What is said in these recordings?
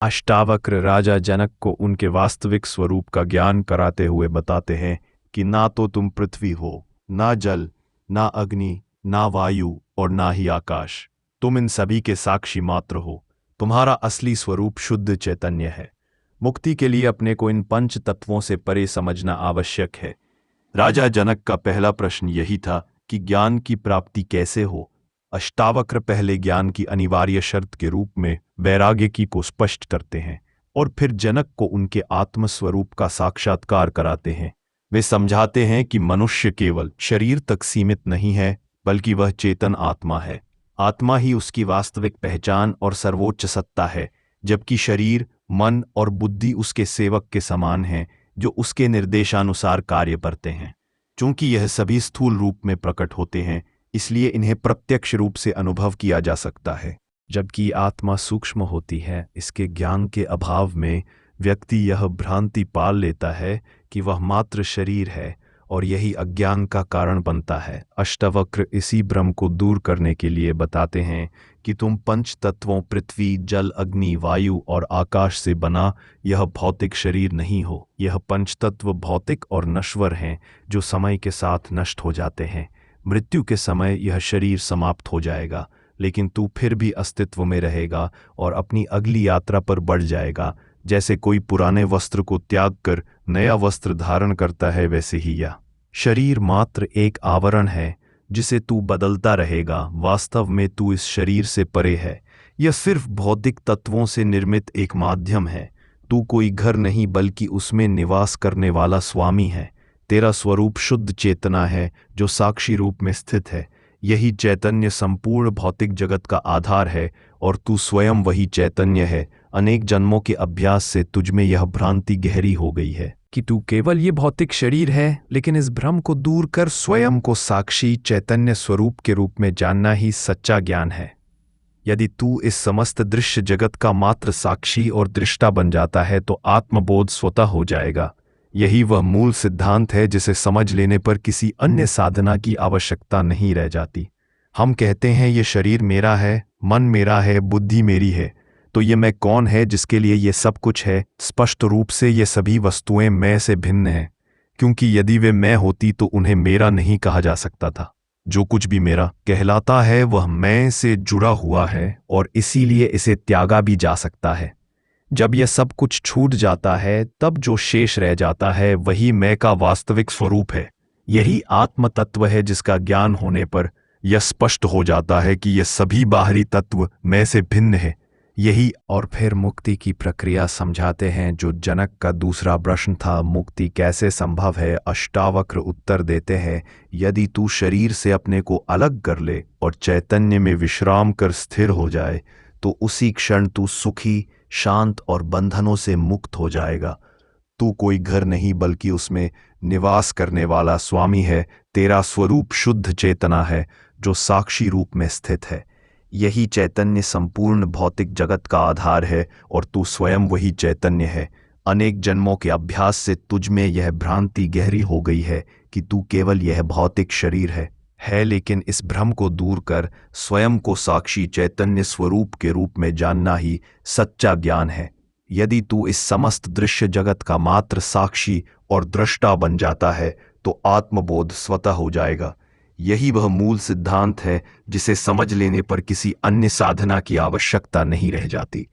अष्टावक्र राजा जनक को उनके वास्तविक स्वरूप का ज्ञान कराते हुए बताते हैं कि ना तो तुम पृथ्वी हो, ना जल, ना अग्नि, ना वायु और ना ही आकाश। तुम इन सभी के साक्षी मात्र हो। तुम्हारा असली स्वरूप शुद्ध चैतन्य है। मुक्ति के लिए अपने को इन पंच तत्वों से परे समझना आवश्यक है। राजा जनक का पहला प्रश्न यही था कि ज्ञान की प्राप्ति कैसे हो। अष्टावक्र पहले ज्ञान की अनिवार्य शर्त के रूप में वैराग्य की को स्पष्ट करते हैं और फिर जनक को उनके आत्मस्वरूप का साक्षात्कार कराते हैं। वे समझाते हैं कि मनुष्य केवल शरीर तक सीमित नहीं है, बल्कि वह चेतन आत्मा है। आत्मा ही उसकी वास्तविक पहचान और सर्वोच्च सत्ता है, जबकि शरीर, मन और बुद्धि उसके सेवक के समान हैं, जो उसके निर्देशानुसार कार्य करते हैं। चूंकि यह सभी स्थूल रूप में प्रकट होते हैं, इसलिए इन्हें प्रत्यक्ष रूप से अनुभव किया जा सकता है। जबकि आत्मा सूक्ष्म होती है, इसके ज्ञान के अभाव में व्यक्ति यह भ्रांति पाल लेता है कि वह मात्र शरीर है और यही अज्ञान का कारण बनता है। अष्टावक्र इसी भ्रम को दूर करने के लिए बताते हैं कि तुम पंच तत्वों पृथ्वी, जल, अग्नि, वायु और आकाश से बना यह भौतिक शरीर नहीं हो। यह पंचतत्व भौतिक और नश्वर हैं, जो समय के साथ नष्ट हो जाते हैं। मृत्यु के समय यह शरीर समाप्त हो जाएगा, लेकिन तू फिर भी अस्तित्व में रहेगा और अपनी अगली यात्रा पर बढ़ जाएगा। जैसे कोई पुराने वस्त्र को त्याग कर नया वस्त्र धारण करता है, वैसे ही यह शरीर मात्र एक आवरण है जिसे तू बदलता रहेगा। वास्तव में तू इस शरीर से परे है। यह सिर्फ भौतिक तत्वों से निर्मित एक माध्यम है। तू कोई घर नहीं, बल्कि उसमें निवास करने वाला स्वामी है। तेरा स्वरूप शुद्ध चेतना है, जो साक्षी रूप में स्थित है। यही चैतन्य संपूर्ण भौतिक जगत का आधार है और तू स्वयं वही चैतन्य है। अनेक जन्मों के अभ्यास से तुझमें यह भ्रांति गहरी हो गई है कि तू केवल ये भौतिक शरीर है, लेकिन इस भ्रम को दूर कर स्वयं को साक्षी चैतन्य स्वरूप के रूप में जानना ही सच्चा ज्ञान है। यदि तू इस समस्त दृश्य जगत का मात्र साक्षी और दृष्टा बन जाता है, तो आत्मबोध स्वतः हो जाएगा। यही वह मूल सिद्धांत है जिसे समझ लेने पर किसी अन्य साधना की आवश्यकता नहीं रह जाती। हम कहते हैं ये शरीर मेरा है, मन मेरा है, बुद्धि मेरी है, तो ये मैं कौन है जिसके लिए ये सब कुछ है? स्पष्ट रूप से ये सभी वस्तुएं मैं से भिन्न हैं, क्योंकि यदि वे मैं होती तो उन्हें मेरा नहीं कहा जा सकता था। जो कुछ भी मेरा कहलाता है वह मैं से जुड़ा हुआ है और इसीलिए इसे त्यागा भी जा सकता है। जब यह सब कुछ छूट जाता है, तब जो शेष रह जाता है वही मैं का वास्तविक स्वरूप है। यही आत्म तत्व है जिसका ज्ञान होने पर यह स्पष्ट हो जाता है कि यह सभी बाहरी तत्व मैं से भिन्न है। यही और फिर मुक्ति की प्रक्रिया समझाते हैं, जो जनक का दूसरा प्रश्न था, मुक्ति कैसे संभव है। अष्टावक्र उत्तर देते हैं, यदि तू शरीर से अपने को अलग कर ले और चैतन्य में विश्राम कर स्थिर हो जाए, तो उसी क्षण तू सुखी, शांत और बंधनों से मुक्त हो जाएगा। तू कोई घर नहीं, बल्कि उसमें निवास करने वाला स्वामी है। तेरा स्वरूप शुद्ध चेतना है, जो साक्षी रूप में स्थित है। यही चैतन्य संपूर्ण भौतिक जगत का आधार है और तू स्वयं वही चैतन्य है। अनेक जन्मों के अभ्यास से तुझ में यह भ्रांति गहरी हो गई है कि तू केवल यह भौतिक शरीर है, लेकिन इस भ्रम को दूर कर स्वयं को साक्षी चैतन्य स्वरूप के रूप में जानना ही सच्चा ज्ञान है। यदि तू इस समस्त दृश्य जगत का मात्र साक्षी और दृष्टा बन जाता है, तो आत्मबोध स्वतः हो जाएगा। यही वह मूल सिद्धांत है जिसे समझ लेने पर किसी अन्य साधना की आवश्यकता नहीं रह जाती।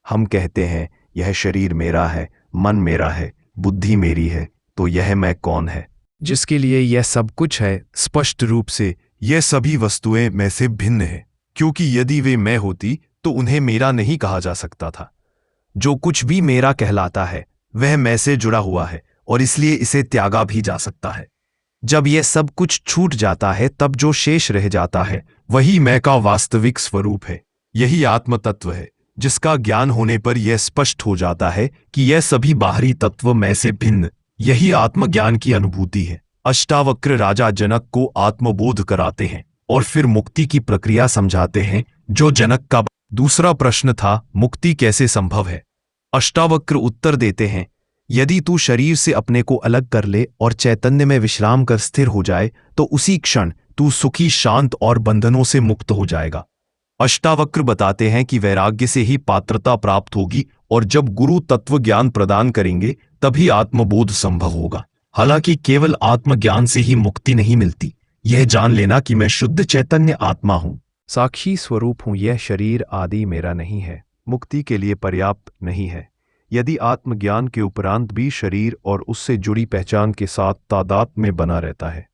हम कहते हैं यह शरीर मेरा है, मन मेरा है, बुद्धि मेरी है, तो यह मैं कौन है जिसके लिए यह सब कुछ है? स्पष्ट रूप से यह सभी वस्तुएं मैं से भिन्न है, क्योंकि यदि वे मैं होती तो उन्हें मेरा नहीं कहा जा सकता था। जो कुछ भी मेरा कहलाता है वह मैं से जुड़ा हुआ है और इसलिए इसे त्यागा भी जा सकता है। जब यह सब कुछ छूट जाता है, तब जो शेष रह जाता है वही मैं का वास्तविक स्वरूप है। यही आत्म तत्व है जिसका ज्ञान होने पर यह स्पष्ट हो जाता है कि यह सभी बाहरी तत्व मैं से भिन्न। यही आत्मज्ञान की अनुभूति है। अष्टावक्र राजा जनक को आत्मबोध कराते हैं और फिर मुक्ति की प्रक्रिया समझाते हैं, जो जनक का दूसरा प्रश्न था, मुक्ति कैसे संभव है। अष्टावक्र उत्तर देते हैं, यदि तू शरीर से अपने को अलग कर ले और चैतन्य में विश्राम कर स्थिर हो जाए, तो उसी क्षण तू सुखी, शांत और बंधनों से मुक्त हो जाएगा। अष्टावक्र बताते हैं कि वैराग्य से ही पात्रता प्राप्त होगी और जब गुरु तत्व ज्ञान प्रदान करेंगे तभी आत्मबोध संभव होगा। हालांकि केवल आत्मज्ञान से ही मुक्ति नहीं मिलती। यह जान लेना कि मैं शुद्ध चैतन्य आत्मा हूँ, साक्षी स्वरूप हूँ, यह शरीर आदि मेरा नहीं है, मुक्ति के लिए पर्याप्त नहीं है। यदि आत्मज्ञान के उपरांत भी शरीर और उससे जुड़ी पहचान के साथ तादात्म्य में बना रहता है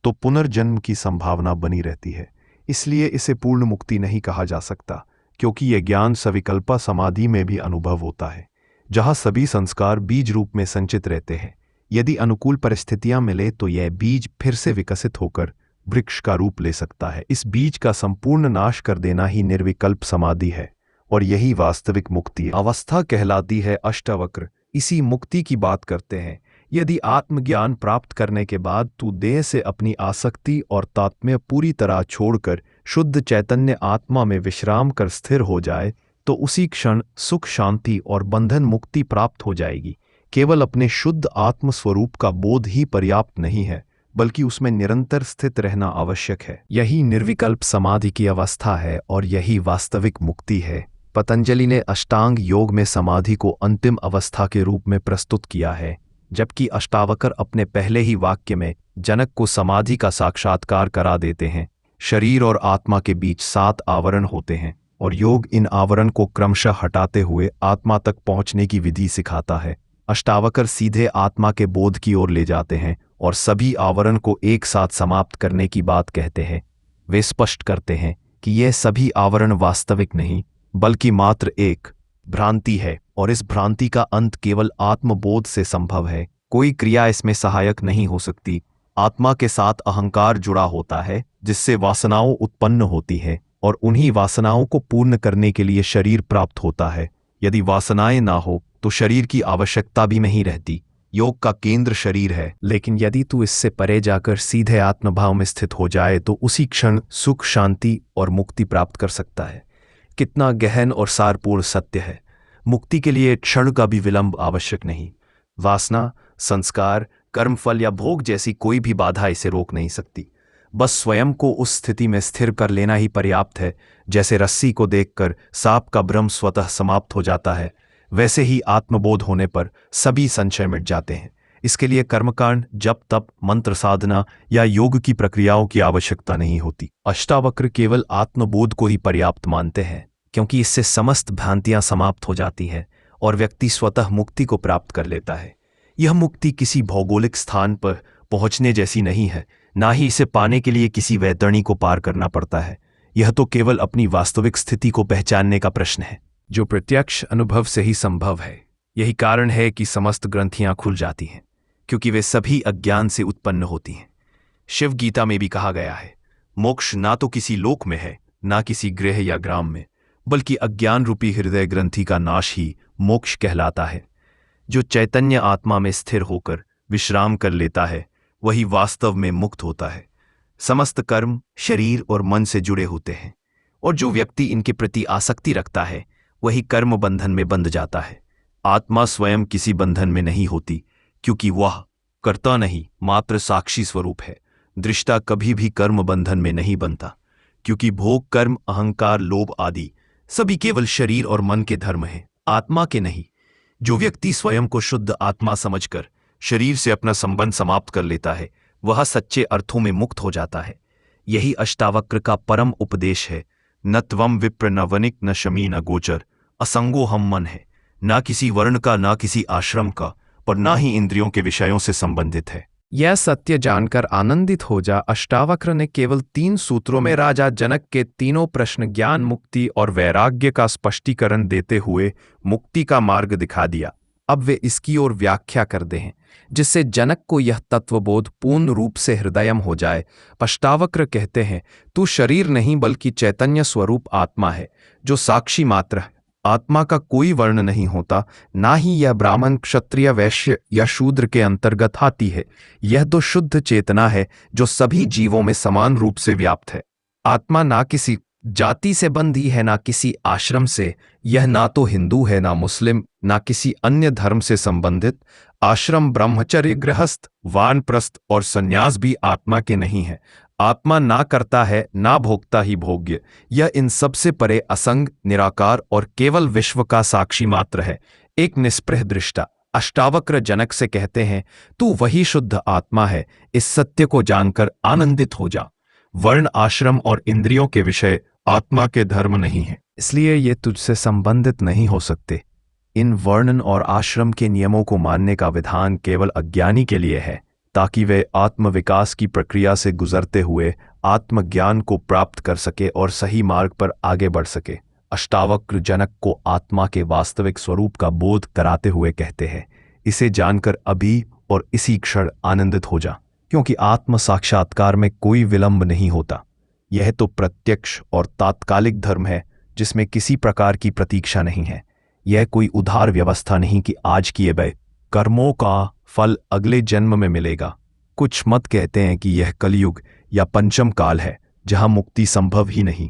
तो पुनर्जन्म की संभावना बनी रहती है। इसलिए इसे पूर्ण मुक्ति नहीं कहा जा सकता, क्योंकि यह ज्ञान सविकल्पा समाधि में भी अनुभव होता है, जहाँ सभी संस्कार बीज रूप में संचित रहते हैं। यदि अनुकूल परिस्थितियां मिले तो यह बीज फिर से विकसित होकर वृक्ष का रूप ले सकता है। इस बीज का संपूर्ण नाश कर देना ही निर्विकल्प समाधि है और यही वास्तविक मुक्ति अवस्था कहलाती है। अष्टावक्र इसी मुक्ति की बात करते हैं। यदि आत्मज्ञान प्राप्त करने के बाद तू देह से अपनी आसक्ति और तात्म्य पूरी तरह छोड़कर शुद्ध चैतन्य आत्मा में विश्राम कर स्थिर हो जाए तो उसी क्षण सुख, शांति और बंधन मुक्ति प्राप्त हो जाएगी। केवल अपने शुद्ध आत्म स्वरूप का बोध ही पर्याप्त नहीं है, बल्कि उसमें निरंतर स्थित रहना आवश्यक है। यही निर्विकल्प समाधि की अवस्था है और यही वास्तविक मुक्ति है। पतंजलि ने अष्टांग योग में समाधि को अंतिम अवस्था के रूप में प्रस्तुत किया है, जबकि अष्टावक्र अपने पहले ही वाक्य में जनक को समाधि का साक्षात्कार करा देते हैं। शरीर और आत्मा के बीच 7 आवरण होते हैं और योग इन आवरण को क्रमशः हटाते हुए आत्मा तक पहुंचने की विधि सिखाता है। अष्टावक्र सीधे आत्मा के बोध की ओर ले जाते हैं और सभी आवरण को एक साथ समाप्त करने की बात कहते हैं। वे स्पष्ट करते हैं कि यह सभी आवरण वास्तविक नहीं, बल्कि मात्र एक भ्रांति है और इस भ्रांति का अंत केवल आत्मबोध से संभव है। कोई क्रिया इसमें सहायक नहीं हो सकती। आत्मा के साथ अहंकार जुड़ा होता है, जिससे वासनाओं उत्पन्न होती है और उन्हीं वासनाओं को पूर्ण करने के लिए शरीर प्राप्त होता है। यदि वासनाएं ना हो तो शरीर की आवश्यकता भी नहीं रहती। योग का केंद्र शरीर है, लेकिन यदि तू इससे परे जाकर सीधे आत्मभाव में स्थित हो जाए तो उसी क्षण सुख, शांति और मुक्ति प्राप्त कर सकता है। कितना गहन और सारपूर्ण सत्य है। मुक्ति के लिए क्षण का भी विलंब आवश्यक नहीं। वासना, संस्कार, कर्मफल या भोग जैसी कोई भी बाधा इसे रोक नहीं सकती। बस स्वयं को उस स्थिति में स्थिर कर लेना ही पर्याप्त है। जैसे रस्सी को देखकर सांप का भ्रम स्वतः समाप्त हो जाता है, वैसे ही आत्मबोध होने पर सभी संशय मिट जाते हैं। इसके लिए कर्मकांड, जप, तप, मंत्र साधना या योग की प्रक्रियाओं की आवश्यकता नहीं होती। अष्टावक्र केवल आत्मबोध को ही पर्याप्त मानते हैं, क्योंकि इससे समस्त भ्रांतियां समाप्त हो जाती हैं और व्यक्ति स्वतः मुक्ति को प्राप्त कर लेता है। यह मुक्ति किसी भौगोलिक स्थान पर पहुंचने जैसी नहीं है, ना ही इसे पाने के लिए किसी वैतरणी को पार करना पड़ता है। यह तो केवल अपनी वास्तविक स्थिति को पहचानने का प्रश्न है, जो प्रत्यक्ष अनुभव से ही संभव है। यही कारण है कि समस्त ग्रंथियां खुल जाती हैं, क्योंकि वे सभी अज्ञान से उत्पन्न होती हैं। शिव गीता में भी कहा गया है, मोक्ष ना तो किसी लोक में है, ना किसी गृह या ग्राम में, बल्कि अज्ञान रूपी हृदय ग्रंथि का नाश ही मोक्ष कहलाता है। जो चैतन्य आत्मा में स्थिर होकर विश्राम कर लेता है, वही वास्तव में मुक्त होता है। समस्त कर्म शरीर और मन से जुड़े होते हैं, और जो व्यक्ति इनके प्रति आसक्ति रखता है, वही कर्म बंधन में बंध जाता है। आत्मा स्वयं किसी बंधन में नहीं होती, क्योंकि वह कर्ता नहीं, मात्र साक्षी स्वरूप है। दृष्टा कभी भी कर्म बंधन में नहीं बनता, क्योंकि भोग, कर्म, अहंकार, लोभ आदि सभी केवल शरीर और मन के धर्म हैं, आत्मा के नहीं। जो व्यक्ति स्वयं को शुद्ध आत्मा समझकर शरीर से अपना संबंध समाप्त कर लेता है, वह सच्चे अर्थों में मुक्त हो जाता है। यही अष्टावक्र का परम उपदेश है। न त्वम विप्र न वनिक न शमी न गोचर, असंगो हम मन है। ना किसी वर्ण का, ना किसी आश्रम का, पर ना ही इंद्रियों के विषयों से संबंधित है। यह सत्य जानकर आनंदित हो जा। अष्टावक्र ने केवल 3 सूत्रों में राजा जनक के तीनों प्रश्न, ज्ञान, मुक्ति और वैराग्य का स्पष्टीकरण देते हुए मुक्ति का मार्ग दिखा दिया। अब वे इसकी ओर व्याख्या करते हैं, जिससे जनक को यह तत्वबोध पूर्ण रूप से हृदयम हो जाए। अष्टावक्र कहते हैं, तू शरीर नहीं बल्कि चैतन्य स्वरूप आत्मा है, जो साक्षी मात्र है। आत्मा का कोई वर्ण नहीं होता, ना ही यह ब्राह्मण, क्षत्रिय, वैश्य या शूद्र के अंतर्गत आती है। यह तो शुद्ध चेतना है, जो सभी जीवों में समान रूप से व्याप्त है। आत्मा ना किसी जाति से बंधी है, ना किसी आश्रम से। यह ना तो हिंदू है, ना मुस्लिम, ना किसी अन्य धर्म से संबंधित। आश्रम, ब्रह्मचर्य, गृहस्थ, वानप्रस्थ और संन्यास भी आत्मा के नहीं है। आत्मा ना करता है ना भोगता ही भोग्य। यह इन सब से परे असंग, निराकार और केवल विश्व का साक्षी मात्र है। एक निष्प्रह दृष्टा अष्टावक्र जनक से कहते हैं, तू वही शुद्ध आत्मा है। इस सत्य को जानकर आनंदित हो जा। वर्ण, आश्रम और इंद्रियों के विषय आत्मा के धर्म नहीं है, इसलिए ये तुझसे संबंधित नहीं हो सकते। इन वर्णन और आश्रम के नियमों को मानने का विधान केवल अज्ञानी के लिए है, ताकि वे आत्मविकास की प्रक्रिया से गुजरते हुए आत्मज्ञान को प्राप्त कर सके और सही मार्ग पर आगे बढ़ सके। अष्टावक्र जनक को आत्मा के वास्तविक स्वरूप का बोध कराते हुए कहते हैं, इसे जानकर अभी और इसी क्षण आनंदित हो जा, क्योंकि आत्म साक्षात्कार में कोई विलंब नहीं होता। यह तो प्रत्यक्ष और तात्कालिक धर्म है जिसमें किसी प्रकार की प्रतीक्षा नहीं है। यह कोई उधार व्यवस्था नहीं कि आज किए गए कर्मों का फल अगले जन्म में मिलेगा। कुछ मत कहते हैं कि यह कलयुग या पंचम काल है जहां मुक्ति संभव ही नहीं।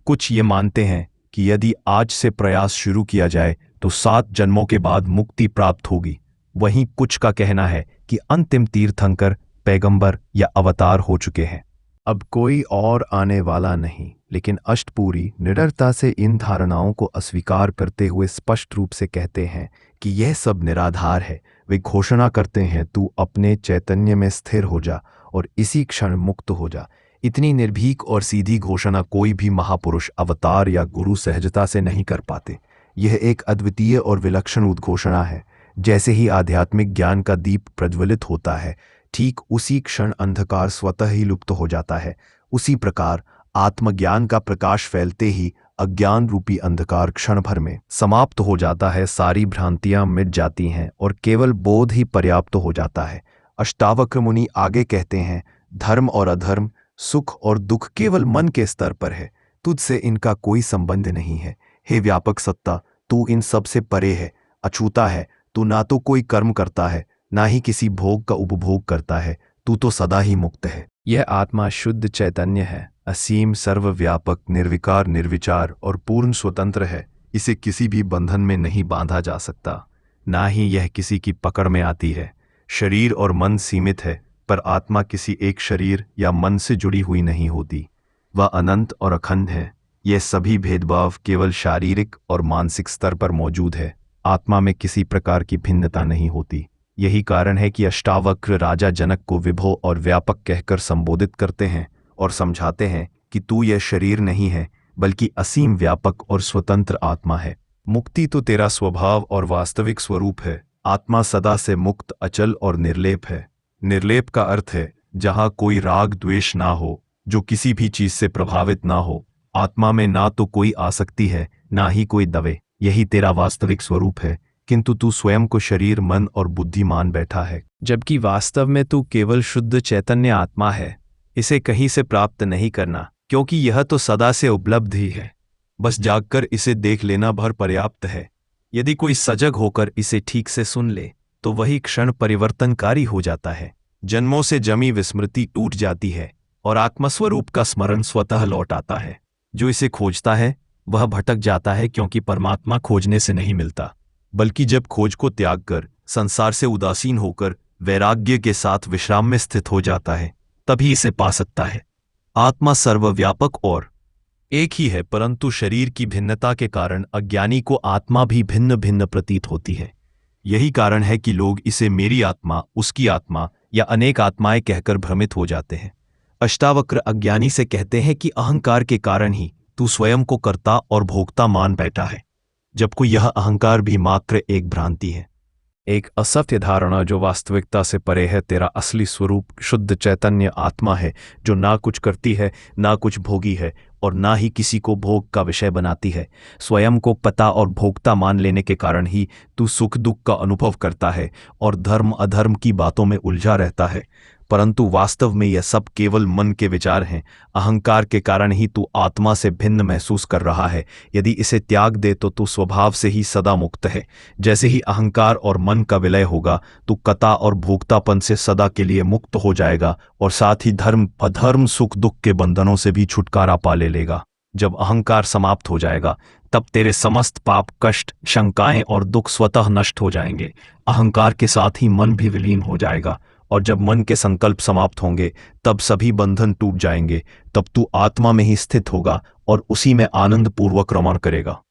कुछ ये मानते हैं कि यदि आज से प्रयास शुरू किया जाए तो 7 जन्मों के बाद मुक्ति प्राप्त होगी। वहीं कुछ का कहना है कि अंतिम तीर्थंकर, पैगंबर या अवतार हो चुके हैं, अब कोई और आने वाला नहीं। लेकिन अष्टपुरी निडरता से इन धारणाओं को अस्वीकार करते हुए स्पष्ट रूप से कहते हैं कि यह सब निराधार है। वे घोषणा करते हैं, तू अपने चैतन्य में स्थिर हो जा और इसी क्षण मुक्त हो जा। इतनी निर्भीक और सीधी घोषणा कोई भी महापुरुष, अवतार या गुरु सहजता से नहीं कर पाते। यह एक अद्वितीय और विलक्षण उद्घोषणा है। जैसे ही आध्यात्मिक ज्ञान का दीप प्रज्वलित होता है, ठीक उसी क्षण अंधकार स्वतः ही लुप्त हो जाता है। उसी प्रकार आत्मज्ञान का प्रकाश फैलते ही अज्ञान रूपी अंधकार क्षण भर में समाप्त हो जाता है। सारी भ्रांतियां मिट जाती हैं और केवल बोध ही पर्याप्त हो जाता है। अष्टावक्र मुनि आगे कहते हैं, धर्म और अधर्म, सुख और दुख केवल मन के स्तर पर है। तुझसे इनका कोई संबंध नहीं है। हे व्यापक सत्ता, तू इन सब से परे है, अछूता है। तू ना तो कोई कर्म करता है, ना ही किसी भोग का उपभोग करता है। तू तो सदा ही मुक्त है। यह आत्मा शुद्ध चैतन्य है, असीम, सर्वव्यापक, निर्विकार, निर्विचार और पूर्ण स्वतंत्र है। इसे किसी भी बंधन में नहीं बांधा जा सकता, ना ही यह किसी की पकड़ में आती है। शरीर और मन सीमित है, पर आत्मा किसी एक शरीर या मन से जुड़ी हुई नहीं होती। वह अनंत और अखंड है। यह सभी भेदभाव केवल शारीरिक और मानसिक स्तर पर मौजूद है। आत्मा में किसी प्रकार की भिन्नता नहीं होती। यही कारण है कि अष्टावक्र राजा जनक को विभो और व्यापक कहकर संबोधित करते हैं और समझाते हैं कि तू यह शरीर नहीं है, बल्कि असीम, व्यापक और स्वतंत्र आत्मा है। मुक्ति तो तेरा स्वभाव और वास्तविक स्वरूप है। आत्मा सदा से मुक्त, अचल और निर्लेप है। निर्लेप का अर्थ है जहां कोई राग द्वेष ना हो, जो किसी भी चीज से प्रभावित ना हो। आत्मा में ना तो कोई आसक्ति है, ना ही कोई दवे। यही तेरा वास्तविक स्वरूप है, किंतु तू स्वयं को शरीर, मन और बुद्धि मान बैठा है, जबकि वास्तव में तू केवल शुद्ध चैतन्य आत्मा है। इसे कहीं से प्राप्त नहीं करना, क्योंकि यह तो सदा से उपलब्ध ही है। बस जागकर इसे देख लेना भर पर्याप्त है। यदि कोई सजग होकर इसे ठीक से सुन ले तो वही क्षण परिवर्तनकारी हो जाता है। जन्मों से जमी विस्मृति टूट जाती है और आत्मस्वरूप का स्मरण स्वतः लौट आता है। जो इसे खोजता है वह भटक जाता है, क्योंकि परमात्मा खोजने से नहीं मिलता, बल्कि जब खोज को त्याग कर, संसार से उदासीन होकर, वैराग्य के साथ विश्राम में स्थित हो जाता है, तभी इसे पा सकता है। आत्मा सर्वव्यापक और एक ही है, परंतु शरीर की भिन्नता के कारण अज्ञानी को आत्मा भी भिन्न भिन्न प्रतीत होती है। यही कारण है कि लोग इसे मेरी आत्मा, उसकी आत्मा या अनेक आत्माएं कहकर भ्रमित हो जाते हैं। अष्टावक्र अज्ञानी से कहते हैं कि अहंकार के कारण ही तू स्वयं को कर्ता और भोक्ता मान बैठा है, जबकि यह अहंकार भी मात्र एक भ्रांति है, एक असत्य धारणा जो वास्तविकता से परे है। तेरा असली स्वरूप शुद्ध चैतन्य आत्मा है, जो ना कुछ करती है, ना कुछ भोगी है और ना ही किसी को भोग का विषय बनाती है। स्वयं को पता और भोक्ता मान लेने के कारण ही तू सुख दुख का अनुभव करता है और धर्म अधर्म की बातों में उलझा रहता है, परंतु वास्तव में यह सब केवल मन के विचार हैं। अहंकार के कारण ही तू आत्मा से भिन्न महसूस कर रहा है। यदि इसे त्याग दे तो तू स्वभाव से ही सदा मुक्त है। जैसे ही अहंकार और मन का विलय होगा, तू कता और भोक्तापन से सदा के लिए मुक्त हो जाएगा और साथ ही धर्म अधर्म, सुख दुख के बंधनों से भी छुटकारा पा लेगा। जब अहंकार समाप्त हो जाएगा, तब तेरे समस्त पाप, कष्ट, शंकाएं और दुख स्वतः नष्ट हो जाएंगे। अहंकार के साथ ही मन भी विलीन हो जाएगा और जब मन के संकल्प समाप्त होंगे तब सभी बंधन टूट जाएंगे। तब तू आत्मा में ही स्थित होगा और उसी में आनंद पूर्वक रमण करेगा।